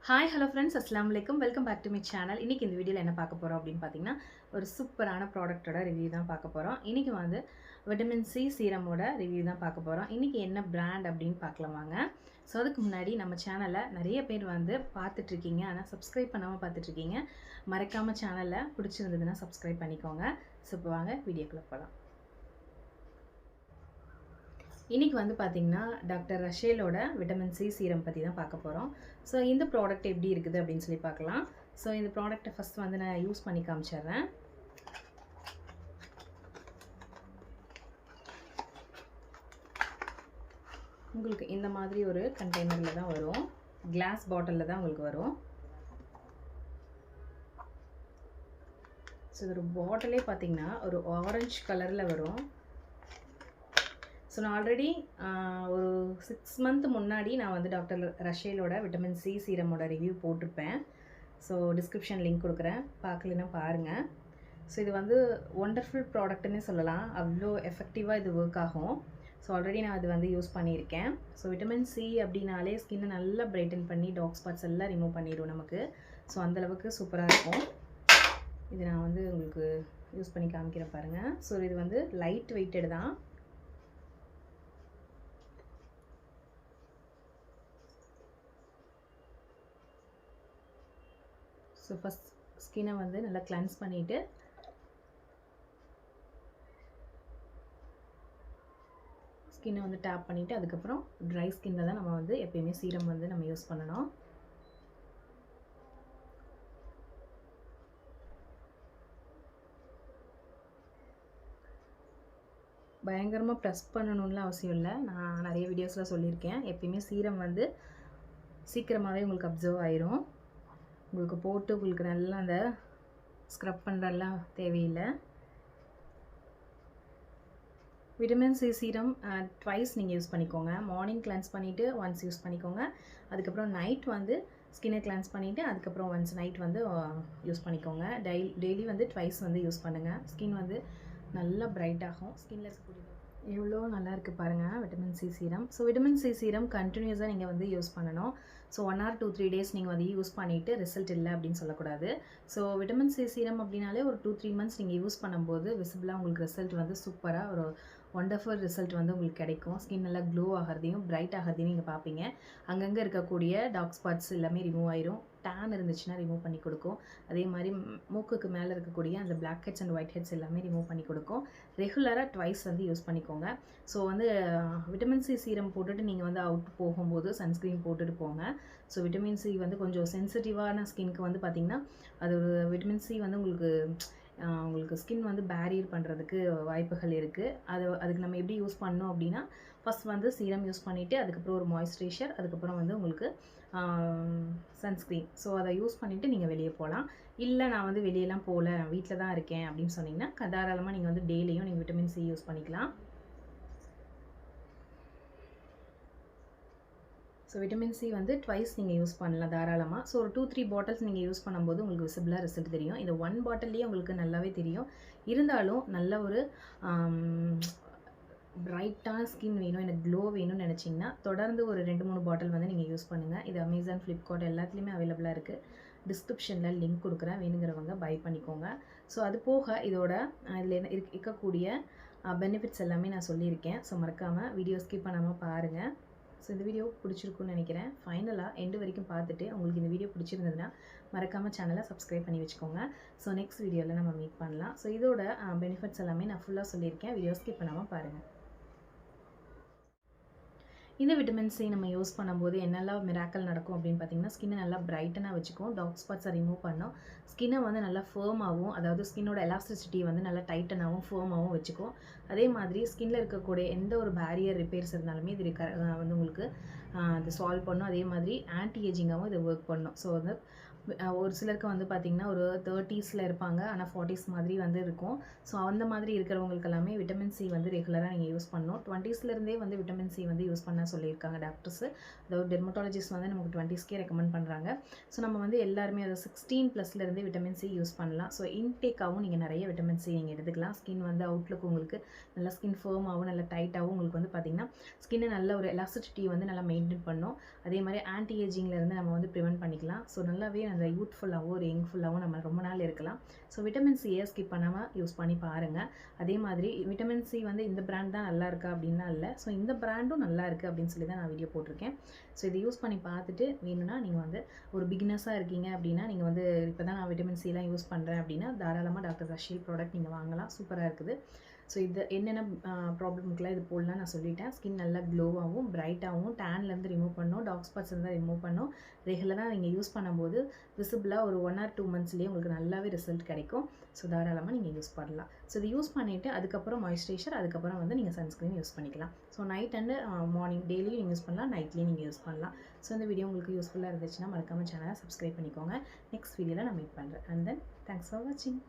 Hi hello friends, அஸ்ஸலாமு அலைக்கும். Welcome back to my channel. இன்றைக்கி இந்த வீடியோவில் என்ன பார்க்க போகிறோம் அப்படின்னு பார்த்தீங்கன்னா, ஒரு சூப்பரான ப்ராடக்ட்டோட ரிவ்யூ தான் பார்க்க போகிறோம். இன்றைக்கி வந்து விட்டமின் சி சீரமோட ரிவ்யூ தான் பார்க்க போகிறோம். இன்றைக்கி என்ன பிராண்ட் அப்படின்னு பார்க்கலாம் வாங்க. ஸோ அதுக்கு முன்னாடி நம்ம சேனலை நிறைய பேர் வந்து பார்த்துட்ருக்கீங்க, ஆனால் சப்ஸ்கிரைப் பண்ணாமல் பார்த்துட்ருக்கீங்க. மறக்காமல் சேனலை பிடிச்சிருந்ததுன்னா சப்ஸ்கிரைப் பண்ணிக்கோங்க. ஸோ இப்போ வாங்க வீடியோக்குள்ளே போகலாம். இன்றைக்கி வந்து பார்த்திங்கன்னா டாக்டர் ரஷேலோட விட்டமின் சி சீரம் பற்றி தான் பார்க்க போகிறோம். ஸோ இந்த ப்ராடக்ட் எப்படி இருக்குது அப்படின்னு சொல்லி பார்க்கலாம். ஸோ இந்த ப்ராடக்ட்டை ஃபஸ்ட் வந்து நான் யூஸ் பண்ணி காமிச்சிட்றேன். உங்களுக்கு இந்த மாதிரி ஒரு கண்டெய்னரில் தான் வரும், கிளாஸ் பாட்டிலில் தான் உங்களுக்கு வரும். ஸோ இது ஒரு பாட்டிலே பார்த்திங்கன்னா ஒரு ஆரஞ்சு கலரில் வரும். ஸோ நான் ஆல்ரெடி ஒரு 6 மந்த் முன்னாடி நான் வந்து டாக்டர் ரஷேலோட விட்டமின் சி சீரமோட ரிவ்யூ போட்டிருப்பேன். ஸோ டிஸ்கிரிப்ஷன் லிங்க் கொடுக்குறேன், பார்க்கலன்னா பாருங்கள். ஸோ இது வந்து ஒண்டர்ஃபுல் ப்ராடக்ட்னே சொல்லலாம், அவ்வளோ எஃபெக்டிவாக இது ஒர்க் ஆகும். ஸோ ஆல்ரெடி நான் அது வந்து யூஸ் பண்ணியிருக்கேன். ஸோ விட்டமின் சி அப்படின்னாலே ஸ்கின்னை நல்லா பிரைட்டன் பண்ணி டார்க் ஸ்பாட்ஸ் எல்லாம் ரிமூவ் பண்ணிடும் நமக்கு. ஸோ அந்தளவுக்கு சூப்பராக இருக்கும். இது நான் வந்து உங்களுக்கு யூஸ் பண்ணி காமிக்கிறேன் பாருங்கள். ஸோ இது வந்து லைட் வெயிட்டட் தான். ஸோ ஃபஸ்ட் ஸ்கின்னை வந்து நல்லா கிளென்ஸ் பண்ணிவிட்டு ஸ்கின்னை வந்து டேப் பண்ணிவிட்டு அதுக்கப்புறம் ட்ரை ஸ்கின்னில் தான் நம்ம வந்து எப்பயுமே சீரம் வந்து நம்ம யூஸ் பண்ணணும். பயங்கரமாக ப்ரெஸ் பண்ணணும்லாம் அவசியம் இல்லை. நான் நிறைய வீடியோஸில் சொல்லியிருக்கேன், எப்பயுமே சீரம் வந்து சீக்கிரமாகவே உங்களுக்கு அப்சர்வ் ஆயிரும். உங்களுக்கு போட்டு உங்களுக்கு நல்லா அந்த ஸ்க்ரப் பண்ணுறலாம் தேவையில்லை. விட்டமின் சி சீரம் ட்வைஸ் நீங்கள் யூஸ் பண்ணிக்கோங்க. மார்னிங் கிளென்ஸ் பண்ணிவிட்டு ஒன்ஸ் யூஸ் பண்ணிக்கோங்க. அதுக்கப்புறம் நைட் வந்து ஸ்கின்னை கிளென்ஸ் பண்ணிவிட்டு அதுக்கப்புறம் ஒன்ஸ் நைட் வந்து யூஸ் பண்ணிக்கோங்க. டெய்லி வந்து ட்வைஸ் வந்து யூஸ் பண்ணுங்கள். ஸ்கின் வந்து நல்லா பிரைட் ஆகும். ஸ்கின்னில் இருக்கக்கூடிய எவ்வளோ நல்லா இருக்குது பாருங்கள் vitamin C serum. So vitamin C serum கண்டினியூஸாக நீங்கள் வந்து யூஸ் பண்ணணும். ஸோ 1 or 2-3 days நீங்கள் வந்து யூஸ் பண்ணிவிட்டு ரிசல்ட் இல்லை அப்படின்னு சொல்லக்கூடாது. ஸோ விட்டமின் சி சீரம் அப்படின்னாலே ஒரு 2-3 months நீங்கள் யூஸ் பண்ணும்போது விசிபிளாக உங்களுக்கு ரிசல்ட் வந்து சூப்பராக ஒரு ஒண்டர்ஃபுல் ரிசல்ட் வந்து உங்களுக்கு கிடைக்கும். ஸ்கின் நல்லா க்ளோ ஆகிறதையும் பிரைட் ஆகிறதையும் நீங்கள் பார்ப்பீங்க. அங்கங்கே இருக்கக்கூடிய டார்க் ஸ்பாட்ஸ் எல்லாமே ரிமூவ் ஆயிரும். டேன் இருந்துச்சுன்னா ரிமூவ் பண்ணி கொடுக்கும். அதே மாதிரி மூக்குக்கு மேலே இருக்கக்கூடிய அந்த black heads and white heads எல்லாமே ரிமூவ் பண்ணி கொடுக்கும். ரெகுலராக ட்வைஸ் வந்து யூஸ் பண்ணிக்கோங்க. ஸோ வந்து விட்டமின் சி சீரம் போட்டுட்டு நீங்கள் வந்து அவுட் போகும்போது சன்ஸ்க்ரீன் போட்டுட்டு போங்க. ஸோ விட்டமின் சி வந்து கொஞ்சம் சென்சிட்டிவான ஸ்கின்க்கு வந்து பார்த்திங்கன்னா அது ஒரு விட்டமின் சி வந்து உங்களுக்கு ஸ்கின் வந்து பேரியர் பண்ணுறதுக்கு வாய்ப்புகள் இருக்குது. அதுக்கு நம்ம எப்படி யூஸ் பண்ணோம் அப்படின்னா, ஃபஸ்ட் வந்து சீரம் யூஸ் பண்ணிவிட்டு அதுக்கப்புறம் ஒரு மாய்ஸ்சரைசர், அதுக்கப்புறம் வந்து உங்களுக்கு சன்ஸ்க்ரீன். ஸோ அதை யூஸ் பண்ணிவிட்டு நீங்கள் வெளியே போகலாம். இல்லை நான் வந்து வெளியெல்லாம் போகல, நான் வீட்டில் தான் இருக்கேன் அப்படின்னு சொன்னிங்கன்னா தாராளமாக நீங்கள் வந்து டெய்லியும் நீங்கள் விட்டமின் சி யூஸ் பண்ணிக்கலாம். ஸோ விட்டமின் சி வந்து ட்வைஸ் நீங்கள் யூஸ் பண்ணலாம் தாராளமாக. ஸோ ஒரு 2-3 bottles நீங்கள் யூஸ் பண்ணும்போது உங்களுக்கு விசிபிளாக ரிசல்ட் தெரியும். இந்த 1 bottle உங்களுக்கு நல்லாவே தெரியும். இருந்தாலும் நல்ல ஒரு பிரைட்டான ஸ்கின் வேணும், எனக்கு க்ளோ வேணும்னு நினச்சிங்கன்னா தொடர்ந்து ஒரு 2-3 bottle வந்து நீங்கள் யூஸ் பண்ணுங்கள். இது அமேசான், ஃப்ளிப்கார்ட் எல்லாத்துலேயுமே அவைலபிளாக இருக்குது. டிஸ்கிரிப்ஷனில் லிங்க் கொடுக்குறேன், வேணுங்கிறவங்க பை பண்ணிக்கோங்க. ஸோ அது போக இதோட இதில் இருக்கக்கூடிய பெனிஃபிட்ஸ் எல்லாமே நான் சொல்லியிருக்கேன். ஸோ மறக்காமல் வீடியோ ஸ்கிப் பண்ணாமல் பாருங்கள். ஸோ இந்த வீடியோ பிடிச்சிருக்குன்னு நினைக்கிறேன். ஃபைனலாக எண்டு வரைக்கும் பார்த்துட்டு உங்களுக்கு இந்த வீடியோ பிடிச்சிருந்ததுன்னா மறக்காமல் சேனலை சப்ஸ்கிரைப் பண்ணி வச்சுக்கோங்க. ஸோ நெக்ஸ்ட் வீடியோவில் நம்ம மீட் பண்ணலாம். ஸோ இதோட பெனிஃபிட்ஸ் எல்லாமே நான் ஃபுல்லாக சொல்லியிருக்கேன், வீடியோ ஸ்கிப் பண்ணாமல் பாருங்கள். இந்த விட்டமின் சி நம்ம யூஸ் பண்ணும்போது என்னெல்லாம் மிராக்கல் நடக்கும் அப்படின்னு பார்த்தீங்கன்னா, ஸ்கின்னை நல்லா பிரைட்டனாக வச்சுக்கும், டார்க் ஸ்பாட்ஸை ரிமூவ் பண்ணோம், ஸ்கின்னை வந்து நல்லா ஃபேர்மாகவும், அதாவது ஸ்கின்னோட எலாஸ்டிசிட்டி வந்து நல்லா டைட்டனாகவும் ஃபேர்மாகவும் வச்சுக்கும். அதே மாதிரி ஸ்கின்னில் இருக்கக்கூடிய எந்த ஒரு பேரியர் ரிப்பேர்ஸ் இருந்தாலுமே இது வந்து உங்களுக்கு இது சால்வ் பண்ணும். அதே மாதிரி ஆன்டி ஏஜிங்காகவும் இது ஒர்க் பண்ணும். ஸோ வந்து ஒரு சிலருக்கு வந்து பார்த்திங்கன்னா ஒரு 30ஸில் இருப்பாங்க, ஆனால் 40ஸ் மாதிரி வந்து இருக்கும். ஸோ அந்த மாதிரி இருக்கிறவங்களுக்கு எல்லாமே விட்டமின் சி வந்து ரெகுலராக நீங்கள் யூஸ் பண்ணணும். 20ஸ்லேருந்தே வந்து விட்டமின் சி வந்து யூஸ் பண்ண சொல்லியிருக்காங்க டாக்டர்ஸு. அதாவது டெர்மட்டாலஜிஸ்ட் வந்து நமக்கு 20ஸ்க்கே ரெக்கமெண்ட் பண்ணுறாங்க. ஸோ நம்ம வந்து எல்லாருமே அதை 16+லேருந்தே விட்டமின் சி யூஸ் பண்ணலாம். ஸோ இன்டேக்காகவும் நீங்கள் நிறைய விட்டமின் சி நீங்கள் எடுத்துக்கலாம். ஸ்கின் வந்து அவுட்லுக் உங்களுக்கு நல்லா ஸ்கின் ஃபேர்மாகவும் நல்லா டைட்டாகவும் உங்களுக்கு வந்து பார்த்திங்கன்னா ஸ்கின்னை நல்ல ஒரு எலாஸ்டிசிட்டி வந்து நல்லா மெயின்டைன் பண்ணும். அதே மாதிரி ஆன்டி ஏஜிங்லேருந்து நம்ம வந்து ப்ரிவென்ட் பண்ணிக்கலாம். ஸோ நல்லாவே அந்த யூத்ஃபுல்லாகவும் ஒரு யங்ஃபுல்லாகவும் நம்ம ரொம்ப நாள் இருக்கலாம். ஸோ விட்டமின் சியை ஸ்கிப் பண்ணாமல் யூஸ் பண்ணி பாருங்கள். அதே மாதிரி விட்டமின் சி வந்து இந்த பிராண்ட் தான் நல்லா இருக்கா அப்படின்னா இல்லை. ஸோ இந்த பிராண்டும் நல்லா இருக்குது அப்படின்னு சொல்லி தான் நான் வீடியோ போட்டிருக்கேன். ஸோ இதை யூஸ் பண்ணி பார்த்துட்டு வேணும்னா நீங்கள் வந்து ஒரு பிகினர்ஸாக இருக்கீங்க அப்படின்னா நீங்கள் வந்து இப்போ தான் நான் விட்டமின் சிலாம் யூஸ் பண்ணுறேன் அப்படின்னா தாராளமாக டாக்டர் சஷீல் ப்ராடக்ட் நீங்கள் வாங்கலாம். சூப்பராக இருக்குது. ஸோ இது என்னென்ன ப்ராப்ளமுக்குலாம் இது போடலாம் நான் சொல்லிட்டேன். ஸ்கின் நல்லா க்ளோவாகவும் பிரைட்டாகவும் டேன்லேருந்து ரிமூவ் பண்ணணும், டார்க் ஸ்பாட்ஸ் இருந்தால் ரிமூவ் பண்ணணும். ரெகுலராக நீங்கள் யூஸ் பண்ணும்போது விசிபிளாக ஒரு 1 or 2 மந்த்ஸ்லேயே உங்களுக்கு நல்லாவே ரிசல்ட் கிடைக்கும். ஸோ தாராளமாக நீங்கள் யூஸ் பண்ணலாம். ஸோ இது யூஸ் பண்ணிவிட்டு அதுக்கப்புறம் மாய்ஸ்சரைசர், அதுக்கப்புறம் வந்து நீங்கள் சன்ஸ்க்ரீன் யூஸ் பண்ணிக்கலாம். ஸோ நைட் அண்டு மார்னிங் டெய்லியும் நீங்கள் யூஸ் பண்ணலாம், நைட்லேயும் நீங்கள் யூஸ் பண்ணலாம். ஸோ இந்த வீடியோ உங்களுக்கு யூஸ்ஃபுல்லாக இருந்துச்சுன்னா மறக்காமல் சேனலை சப்ஸ்கிரைப் பண்ணிக்கோங்க. நெக்ஸ்ட் வீடியோவில் நான் மீட் பண்ணுறேன். அண்ட் தென் தேங்க்ஸ் ஃபார் வாட்சிங்.